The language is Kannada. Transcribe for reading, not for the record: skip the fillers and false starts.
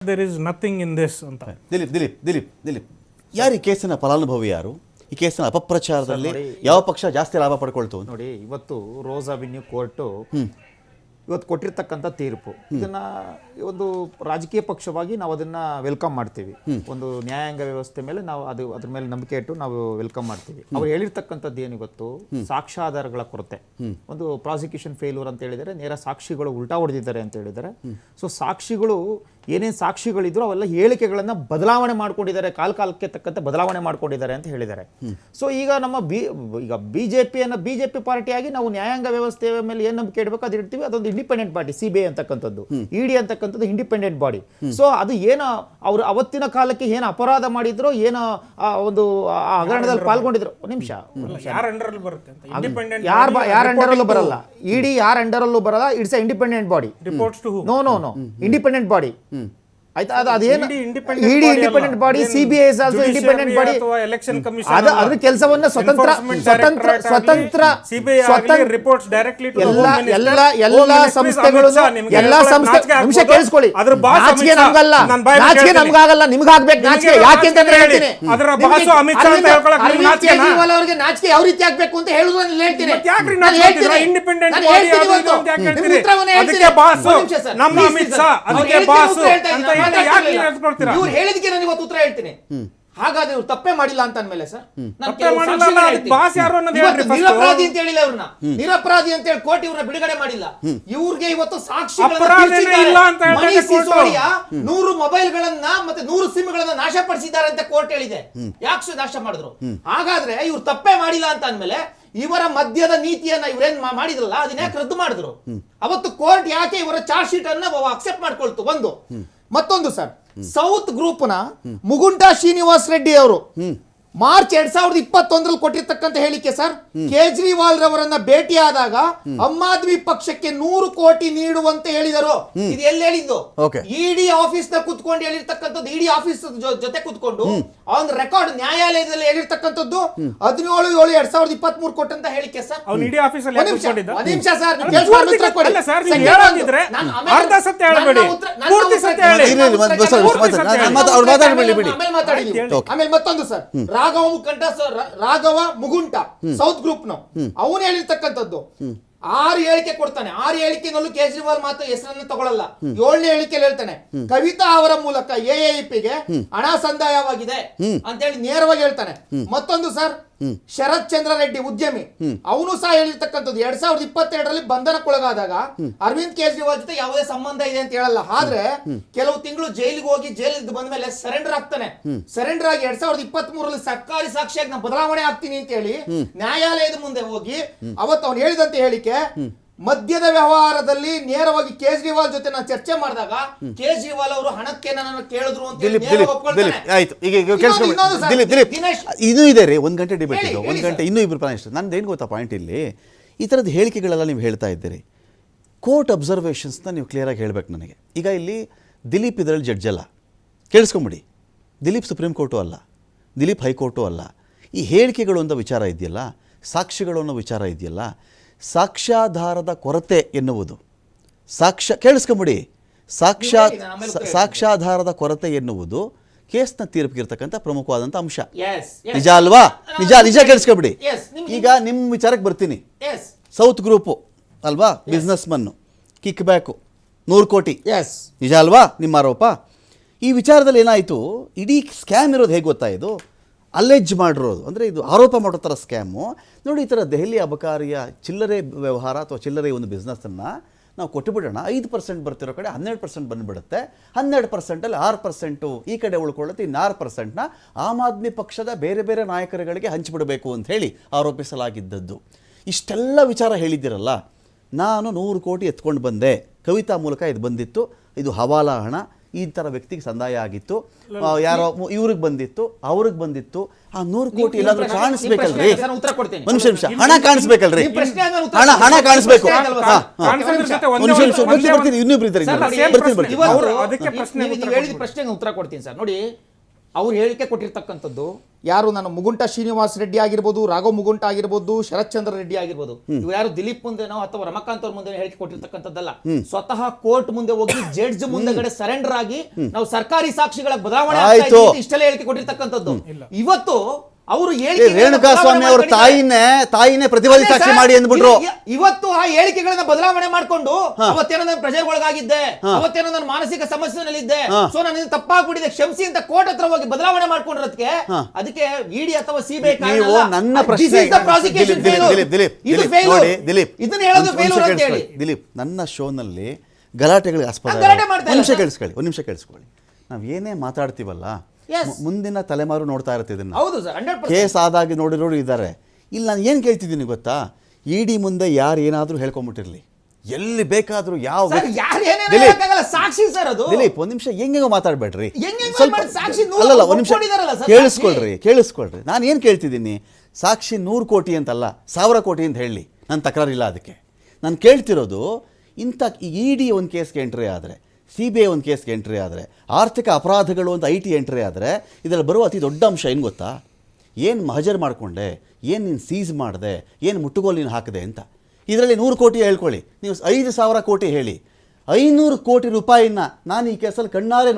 there is nothing in this ಅಂತ. ದಿಲೀಪ್ ಯಾರು ಈ ಕೇಸಿನ ಫಲಾನುಭವಿ ಯಾರು? ಈ ಕೇಸಿನ ಅಪಪ್ರಚಾರದಲ್ಲಿ ಯಾವ ಪಕ್ಷ ಜಾಸ್ತಿ ಲಾಭ ಪಡ್ಕೊಳ್ತು? ನೋಡಿ, ಇವತ್ತು ರೋಸ್ ಅವೆನ್ಯೂ ಕೋರ್ಟು ಇವತ್ತು ಕೊಟ್ಟಿರ್ತಕ್ಕಂಥ ತೀರ್ಪು, ಇದನ್ನ ಒಂದು ರಾಜಕೀಯ ಪಕ್ಷವಾಗಿ ನಾವು ಅದನ್ನ ವೆಲ್ಕಮ್ ಮಾಡ್ತೀವಿ. ಒಂದು ನ್ಯಾಯಾಂಗ ವ್ಯವಸ್ಥೆ ಮೇಲೆ ನಾವು ಅದ್ರ ಮೇಲೆ ನಂಬಿಕೆ ಇಟ್ಟು ನಾವು ವೆಲ್ಕಮ್ ಮಾಡ್ತೀವಿ. ಅವ್ರು ಹೇಳಿರ್ತಕ್ಕಂಥದ್ದು ಏನು, ಇವತ್ತು ಸಾಕ್ಷ್ಯಾಧಾರಗಳ ಕೊರತೆ, ಒಂದು ಪ್ರಾಸಿಕ್ಯೂಷನ್ ಫೇಲ್ಯೂರ್ ಅಂತ ಹೇಳಿದರೆ, ನೇರ ಸಾಕ್ಷಿಗಳು ಉಲ್ಟಾ ಹೊಡೆದಿದ್ದಾರೆ ಅಂತ ಹೇಳಿದ್ದಾರೆ. ಸೊ ಸಾಕ್ಷಿಗಳು ಏನೇನು ಸಾಕ್ಷಿಗಳಿದ್ರು ಅವೆಲ್ಲ ಹೇಳಿಕೆಗಳನ್ನ ಬದಲಾವಣೆ ಮಾಡ್ಕೊಂಡಿದ್ದಾರೆ, ಕಾಲಕ್ಕೆ ತಕ್ಕಂತೆ ಬದಲಾವಣೆ ಮಾಡ್ಕೊಂಡಿದ್ದಾರೆ ಅಂತ ಹೇಳಿದ್ದಾರೆ. ಸೊ ಈಗ ನಮ್ಮ ಬಿಜೆಪಿ ಪಾರ್ಟಿಯಾಗಿ ನಾವು ನ್ಯಾಯಾಂಗ ವ್ಯವಸ್ಥೆಯ ಮೇಲೆ ಏನ್ ನಂಬಿಕೆ ಇಡಬೇಕು ಅದು ಇಡ್ತೀವಿ. ಅದೊಂದು ಇಂಡಿಪೆಂಡೆಂಟ್ ಪಾರ್ಟಿ, ಸಿಬಿಐ ಅಂತಕ್ಕಂಥದ್ದು, ಇಡಿ ಅಂತಕ್ಕಂಥದ್ದು ಇಂಡಿಪೆಂಡೆಂಟ್ ಬಾಡಿ. ಸೊ ಅದು ಏನು ಅವರು ಅವತ್ತಿನ ಕಾಲಕ್ಕೆ ಏನು ಅಪರಾಧ ಮಾಡಿದ್ರು, ಏನೋ ಒಂದು ಹಗರಣದಲ್ಲಿ ಪಾಲ್ಗೊಂಡಿದ್ರು, ನಿಮಿಷ ಯಾರ ಅಂಡರ್ ಅಲ್ಲಿ ಬರುತ್ತೆ ಅಂತ ಇಂಡಿಪೆಂಡೆಂಟ್ ಯಾರ ಅಂಡರಲ್ಲೂ ಬರಲ್ಲ, ಇಡಿ ಯಾರ ಅಂಡರಲ್ಲೂ ಬರಲ್ಲ. It's a independent body. Reports to no independent body. ಆಯ್ತಾ, ಅದೇನು independent body, CBI is also independent body. Election commission ಅದ್ರ ಕೆಲಸವನ್ನ ಸ್ವತಂತ್ರ ರಿಪೋರ್ಟ್ಸ್ ಡೈರೆಕ್ಟ್ಲಿ ಟು ಎಲ್ಲ ಸಂಸ್ಥೆಗಳು ನಿಮಿಷ ಕೇಳಿಸ್ಕೊಳ್ಳಿ. ನಾಚಿಕೆ ನಮಗಲ್ಲ, ನಾಚಿಕೆ ನಮಗಾಗಲ್ಲ, ನಿಮ್ಗಾಗ್ಬೇಕು ನಾಚಿಕೆ. ಯಾಕೆಂತಂದ್ರೆ ಹೇಳ್ತೀನಿ, ಕೇಜ್ರಿವಾಲ್ ಅವರಿಗೆ ನಾಚಿಕೆ ಯಾವ ರೀತಿ ಆಗ್ಬೇಕು ಅಂತ ಹೇಳುದು ನಾನು ಹೇಳ್ತೀನಿ. ಇವ್ರು ಹೇಳಿದಕ್ಕೆ ನಾನು ಇವತ್ತು ಉತ್ತರ ಹೇಳ್ತೀನಿ. ಹಾಗಾದ್ರೆ ಇವ್ರು ತಪ್ಪೇ ಮಾಡಿಲ್ಲ ಅಂತ ಅಂದ್ಮೇಲೆ ಸರ್, ನಿರಪರಾಧಿ ಅಂತ ಹೇಳಿಲ್ಲ, ಇವ್ರನ್ನ ನಿರಪರಾಧಿ ಅಂತ ಹೇಳಿ ಕೋರ್ಟ್ ಇವ್ರನ್ನ ಬಿಡುಗಡೆ ಮಾಡಿಲ್ಲ. ಇವ್ರಿಗೆ ಇವತ್ತು ಸಾಕ್ಷಿಗಳನ್ನ 100 ಮೊಬೈಲ್ಗಳನ್ನ ಮತ್ತೆ 100 ಸಿಮ್ಗಳನ್ನ ನಾಶ ಪಡಿಸಿದ್ದಾರೆ ಅಂತ ಕೋರ್ಟ್ ಹೇಳಿದೆ. ಯಾಕೆ ನಾಶ ಮಾಡಿದ್ರು? ಹಾಗಾದ್ರೆ ಇವ್ರು ತಪ್ಪೇ ಮಾಡಿಲ್ಲ ಅಂತ ಅಂದ್ಮೇಲೆ ಇವರ ಮದ್ಯದ ನೀತಿಯನ್ನ ಇವ್ರೇನ್ ಮಾಡಿದ್ರಲ್ಲ ಅದನ್ನ ಯಾಕೆ ರದ್ದು ಮಾಡಿದ್ರು? ಅವತ್ತು ಕೋರ್ಟ್ ಯಾಕೆ ಇವರ ಚಾರ್ಜ್ ಶೀಟ್ ಅನ್ನ ಅಕ್ಸೆಪ್ಟ್ ಮಾಡ್ಕೊಳ್ತು? ಒಂದು. ಮತ್ತೊಂದು ಸರ್, ಸೌತ್ ಗ್ರೂಪ್ ನ ಮುಗುಂಟಾ ಶ್ರೀನಿವಾಸ್ ರೆಡ್ಡಿ ಅವರು ಮಾರ್ಚ್ 2021 ಕೊಟ್ಟಿರ್ತಕ್ಕಂಥ ಹೇಳಿಕೆ ಸರ್, ಕೇಜ್ರಿವಾಲ್ ರವರನ್ನ ಭೇಟಿಯಾದಾಗ ಆಮ್ ಆದ್ಮಿ ಪಕ್ಷಕ್ಕೆ 100 ಕೋಟಿ ನೀಡುವಂತೆ ಹೇಳಿದರು. ಇದು ಎಲ್ಲಿ ಹೇಳಿದ್ದು? ಇಡಿ ಆಫೀಸ್ ನ ಕುತ್ಕೊಂಡು ಹೇಳಿರ್ತಕ್ಕಂಥದ್ದು, ಇಡಿ ಆಫೀಸ್ ಜೊತೆ ಕುತ್ಕೊಂಡು ಒಂದು ರೆಕಾರ್ಡ್ ನ್ಯಾಯಾಲಯದಲ್ಲಿ ಹೇಳಿರ್ತಕ್ಕಂಥದ್ದು 17/7/2023 ಕೊಟ್ಟಂತ ಹೇಳಿಕೆ ಸರ್. ನಿಮಿಷ ಸರ್, ಆಮೇಲೆ ಮತ್ತೊಂದು ಸರ್, ರಾಘವ ಮುಗುಂಟ ಸೌತ್ ಗ್ರೂಪ್ ನ ಅವನು ಹೇಳಿರ್ತಕ್ಕಂಥದ್ದು 6 ಹೇಳಿಕೆ ಕೊಡ್ತಾನೆ. 6 ಹೇಳಿಕೆನಲ್ಲೂ ಕೇಜ್ರಿವಾಲ್ ಮಾತ್ರ ಹೆಸರನ್ನು ತಗೊಳ್ಳಲ್ಲ. 7ನೇ ಹೇಳಿಕೆಯಲ್ಲಿ ಹೇಳ್ತಾನೆ, ಕವಿತಾ ಅವರ ಮೂಲಕ ಎಎಐಪಿಗೆ ಹಣ ಸಂದಾಯವಾಗಿದೆ ಅಂತ ಹೇಳಿ ನೇರವಾಗಿ ಹೇಳ್ತಾನೆ. ಮತ್ತೊಂದು ಸರ್, ಶರತ್ ಚಂದ್ರ ರೆಡ್ಡಿ ಉದ್ಯಮಿ, ಅವನು ಸಹ ಹೇಳಿರ್ತಕ್ಕಂಥದ್ದು 2022ರಲ್ಲಿ ಬಂಧನಕ್ಕೊಳಗಾದಾಗ ಅರವಿಂದ್ ಕೇಜ್ರಿವಾಲ್ ಜೊತೆ ಯಾವುದೇ ಸಂಬಂಧ ಇದೆ ಅಂತ ಹೇಳಲ್ಲ. ಆದ್ರೆ ಕೆಲವು ತಿಂಗಳು ಜೈಲಿಗೆ ಹೋಗಿ ಜೈಲಿಗೆ ಬಂದ ಮೇಲೆ ಸರೆಂಡರ್ ಆಗ್ತಾನೆ. ಸರೆಂಡರ್ ಆಗಿ 2023ರಲ್ಲಿ ಸರ್ಕಾರಿ ಸಾಕ್ಷಿಯಾಗಿ ನಾನು ಬದಲಾವಣೆ ಆಗ್ತೀನಿ ಅಂತ ಹೇಳಿ ನ್ಯಾಯಾಲಯದ ಮುಂದೆ ಹೋಗಿ ಅವತ್ತು ಅವನು ಹೇಳಿದಂತೆ ಹೇಳಿಕೆ, ಮದ್ಯದ ವ್ಯವಹಾರದಲ್ಲಿ ನೇರವಾಗಿ ಕೇಜ್ರಿವಾಲ್ ಜೊತೆ ನಾನು ಚರ್ಚೆ ಮಾಡಿದಾಗ ಕೇಜ್ರಿವಾಲ್ ಅವರು ಹಣಕ್ಕೆ ನನ್ನನ್ನು ಕೇಳಿದ್ರು ಅಂತ ಇನ್ನೂ ಇದೆ ರೀ. 1 ಗಂಟೆ ಡಿಬೇಟ್ ಇದು, 1 ಗಂಟೆ ಇನ್ನೂ ಇಬ್ಬರು ಪ್ರಾಣಿಸ್ತಾರೆ. ನಂದು ಏನು ಗೊತ್ತಾ ಪಾಯಿಂಟ್ ಇಲ್ಲಿ, ಈ ಥರದ ಹೇಳಿಕೆಗಳೆಲ್ಲ ನೀವು ಹೇಳ್ತಾ ಇದ್ದೀರಿ. ಕೋರ್ಟ್ ಅಬ್ಸರ್ವೇಷನ್ಸ್ನ ನೀವು ಕ್ಲಿಯರಾಗಿ ಹೇಳ್ಬೇಕು ನನಗೆ. ಈಗ ಇಲ್ಲಿ ದಿಲೀಪ್ ಇದರಲ್ಲಿ ಜಡ್ಜ್ ಅಲ್ಲ, ಕೇಳಿಸ್ಕೊಂಬಿಡಿ. ದಿಲೀಪ್ ಸುಪ್ರೀಂ ಕೋರ್ಟು ಅಲ್ಲ, ದಿಲೀಪ್ ಹೈಕೋರ್ಟು ಅಲ್ಲ. ಈ ಹೇಳಿಕೆಗಳು ಅನ್ನೋ ವಿಚಾರ ಇದೆಯಲ್ಲ, ಸಾಕ್ಷಿಗಳು ಅನ್ನೋ ವಿಚಾರ ಇದೆಯಲ್ಲ, ಸಾಕ್ಷ್ಯಾಧಾರದ ಕೊರತೆ ಎನ್ನುವುದು, ಕೇಳಿಸ್ಕೊಂಬಿಡಿ, ಸಾಕ್ಷ್ಯಾಧಾರದ ಕೊರತೆ ಎನ್ನುವುದು ಕೇಸ್ನ ತೀರ್ಪಿಗಿರ್ತಕ್ಕಂಥ ಪ್ರಮುಖವಾದಂಥ ಅಂಶ. ನಿಜ ಅಲ್ವಾ? ನಿಜ ಕೇಳಿಸ್ಕೊಂಬಿಡಿ. ಈಗ ನಿಮ್ಮ ವಿಚಾರಕ್ಕೆ ಬರ್ತೀನಿ. ಸೌತ್ ಗ್ರೂಪು ಅಲ್ವಾ, ಬಿಸ್ನೆಸ್ ಮನ್ನು, ಕಿಕ್ ಬ್ಯಾಕು 100 ಕೋಟಿ, ನಿಜ ಅಲ್ವಾ ನಿಮ್ಮ ಆರೋಪ? ಈ ವಿಚಾರದಲ್ಲಿ ಏನಾಯಿತು, ಇಡೀ ಸ್ಕ್ಯಾಮ್ ಇರೋದು ಹೇಗೆ ಗೊತ್ತಾ? ಇದು ಅಲೆಜ್ ಮಾಡಿರೋದು, ಅಂದರೆ ಇದು ಆರೋಪ ಮಾಡೋ ಥರ ಸ್ಕ್ಯಾಮು. ನೋಡಿ, ಈ ಥರ ದೆಹಲಿ ಅಬಕಾರಿಯ ಚಿಲ್ಲರೆ ವ್ಯವಹಾರ ಅಥವಾ ಚಿಲ್ಲರೆ ಒಂದು ಬಿಸ್ನೆಸ್ಸನ್ನು ನಾವು ಕೊಟ್ಟುಬಿಡೋಣ, 5% ಬರ್ತಿರೋ ಕಡೆ 12% ಬಂದುಬಿಡುತ್ತೆ. 12%ಅಲ್ಲಿ 6% ಈ ಕಡೆ ಉಳ್ಕೊಳ್ಳುತ್ತೆ, ಇನ್ನು 6%ನ ಆಮ್ ಆದ್ಮಿ ಪಕ್ಷದ ಬೇರೆ ಬೇರೆ ನಾಯಕರುಗಳಿಗೆ ಹಂಚಿಬಿಡಬೇಕು ಅಂತ ಹೇಳಿ ಆರೋಪಿಸಲಾಗಿದ್ದದ್ದು. ಇಷ್ಟೆಲ್ಲ ವಿಚಾರ ಹೇಳಿದ್ದೀರಲ್ಲ, ನಾನು 100 ಕೋಟಿ ಎತ್ಕೊಂಡು ಬಂದೆ, ಕವಿತಾ ಮೂಲಕ ಇದು ಬಂದಿತ್ತು, ಇದು ಹವಾಲಾ ಹಣ, ಈ ಥರ ವ್ಯಕ್ತಿಗೆ ಸಂದಾಯ ಆಗಿತ್ತು, ಯಾರೋ ಇವ್ರಿಗೆ ಬಂದಿತ್ತು, ಅವ್ರಿಗೆ ಬಂದಿತ್ತು. ಆ 100 ಕೋಟಿ ಇಲ್ಲಾಂದ್ರೆ ಕಾಣಿಸ್ಬೇಕಲ್ರಿ, ನಿಮಿಷ ಹಣ ಕಾಣಿಸ್ಬೇಕಲ್ರಿ, ಹಣ ಕಾಣಿಸ್ಬೇಕು. ಪ್ರಶ್ನೆಗೆ ಉತ್ತರ ಕೊಡ್ತೀನಿ ಸರ್. ನೋಡಿ, ಅವ್ರು ಹೇಳಿಕೆ ಕೊಟ್ಟಿರ್ತಕ್ಕಂಥದ್ದು ಯಾರು ನಾನು ಮುಗುಂಟ ಶ್ರೀನಿವಾಸ್ ರೆಡ್ಡಿ ಆಗಿರ್ಬೋದು, ರಾಘವ್ ಮುಗುಂಟ ಆಗಿರ್ಬೋದು, ಶರತ್ ಚಂದ್ರ ರೆಡ್ಡಿ ಆಗಿರ್ಬೋದು, ಇವ್ರು ಯಾರು ದಿಲೀಪ್ ಮುಂದೆನೋ ಅಥವಾ ರಮಕಾಂತ್ ಅವ್ರ ಮುಂದೆ ಹೇಳಿಕೆ ಕೊಟ್ಟಿರ್ತಕ್ಕಂಥದ್ದಲ್ಲ. ಸ್ವತಃ ಕೋರ್ಟ್ ಮುಂದೆ ಹೋಗಿ ಜಡ್ಜ್ ಮುಂದೆಗಡೆ ಸರೆಂಡರ್ ಆಗಿ ನಾವು ಸರ್ಕಾರಿ ಸಾಕ್ಷಿಗಳ ಬದಲಾವಣೆ ಆಗ್ತಾ ಇದೆ ಅಂತ ಇಷ್ಟೆಲ್ಲ ಹೇಳಿಕೆ ಕೊಟ್ಟಿರ್ತಕ್ಕಂಥದ್ದು. ಇವತ್ತು ಅವರು ರೇಣುಕಾ ಸ್ವಾಮಿ ಅವ್ರ ತಾಯಿನೇ ಪ್ರತಿವಾದಿ ಸಾಕ್ಷಿ ಮಾಡಿ ಅಂದ್ಬಿಟ್ರು. ಇವತ್ತು ಆ ಹೇಳಿಕೆಗಳನ್ನ ಬದಲಾವಣೆ ಮಾಡ್ಕೊಂಡು ಅವತ್ತೇನೋ ನಾನು ಪ್ರಜೆಗೊಳಗಾಗಿದ್ದೆ, ಅವತ್ತೇನೋ ನಾನು ಮಾನಸಿಕ ಸಮಸ್ಯೆನಲ್ಲಿದ್ದೆ, ಸೊ ನಾನು ತಪ್ಪಾಗ್ಬಿಟ್ಟಿದೆ ಕ್ಷಮಿಸಿ ಅಂತ ಕೋರ್ಟ್ ಹತ್ರ ಹೋಗಿ ಬದಲಾವಣೆ ಮಾಡ್ಕೊಂಡಿರೋದಕ್ಕೆ ಅದಕ್ಕೆ ಇಡಿ ಅಥವಾ ಸಿಬಿಐ ನೀವು ನನ್ನ ಪ್ರಶ್ನೆ ದಿಲೀಪ್, ನನ್ನ ಶೋನಲ್ಲಿ ಗಲಾಟೆಗಳಿಗೆ ಆಸ್ಪದ. ಒಂದು ನಿಮಿಷ ಕೇಳಿಸ್ಕೊಳ್ಳಿ. ನಾವ್ ಏನೇ ಮಾತಾಡ್ತೀವಲ್ಲ, ಮುಂದಿನ ತಲೆಮಾರು ನೋಡ್ತಾ ಇರುತ್ತೆ ಇದನ್ನ. ಕೇಸ್ ಆದಾಗಿ ನೋಡಿರೋರು ಇದ್ದಾರೆ. ಇಲ್ಲಿ ನಾನು ಏನು ಕೇಳ್ತಿದ್ದೀನಿ ಗೊತ್ತಾ, ಇಡಿ ಮುಂದೆ ಯಾರು ಏನಾದರೂ ಹೇಳ್ಕೊಂಬಿಟ್ಟಿರ್ಲಿ, ಎಲ್ಲಿ ಬೇಕಾದ್ರೂ ಯಾವ ದಿಲೀಪ್ ಒಂದ್ ನಿಮಿಷ ಹೆಂಗೆ ಮಾತಾಡ್ಬೇಡ್ರಿ, ಅಲ್ಲಲ್ಲ ಒಂದ್ ನಿಮಿಷ ಕೇಳಿಸ್ಕೊಳ್ರಿ. ನಾನು ಏನು ಕೇಳ್ತಿದ್ದೀನಿ, ಸಾಕ್ಷಿ 100 ಕೋಟಿ ಅಂತಲ್ಲ 1000 ಕೋಟಿ ಅಂತ ಹೇಳಿ ನನ್ನ ತಕರಾರಿಲ್ಲ. ಅದಕ್ಕೆ ನಾನು ಕೇಳ್ತಿರೋದು, ಇಂಥ ಇಡಿ ಒಂದು ಕೇಸ್ಗೆ ಎಂಟ್ರಿ ಆದರೆ, CBI ಒಂದು ಕೇಸ್ಗೆ ಎಂಟ್ರಿ ಆದರೆ, ಆರ್ಥಿಕ ಅಪರಾಧಗಳು ಅಂತ IT ಎಂಟ್ರಿ ಆದರೆ, ಇದರಲ್ಲಿ ಬರುವ ಅತಿ ದೊಡ್ಡ ಅಂಶ ಏನು ಗೊತ್ತಾ, ಏನು ಮಹಜರ್ ಮಾಡಿಕೊಂಡೆ, ಏನು ನೀನು ಸೀಸ್ ಮಾಡಿದೆ, ಏನು ಮುಟ್ಟುಗೋಲು ನೀನು ಹಾಕಿದೆ ಅಂತ. ಇದರಲ್ಲಿ 100 ಕೋಟಿ ಹೇಳ್ಕೊಳ್ಳಿ, ನೀವು 5000 ಕೋಟಿ ಹೇಳಿ, 500 ಕೋಟಿ ರೂಪಾಯಿನ ನಾನು ಈ ಕೇಸಲ್ಲಿ ಕಣ್ಣಾರೆ ನೋಡಿ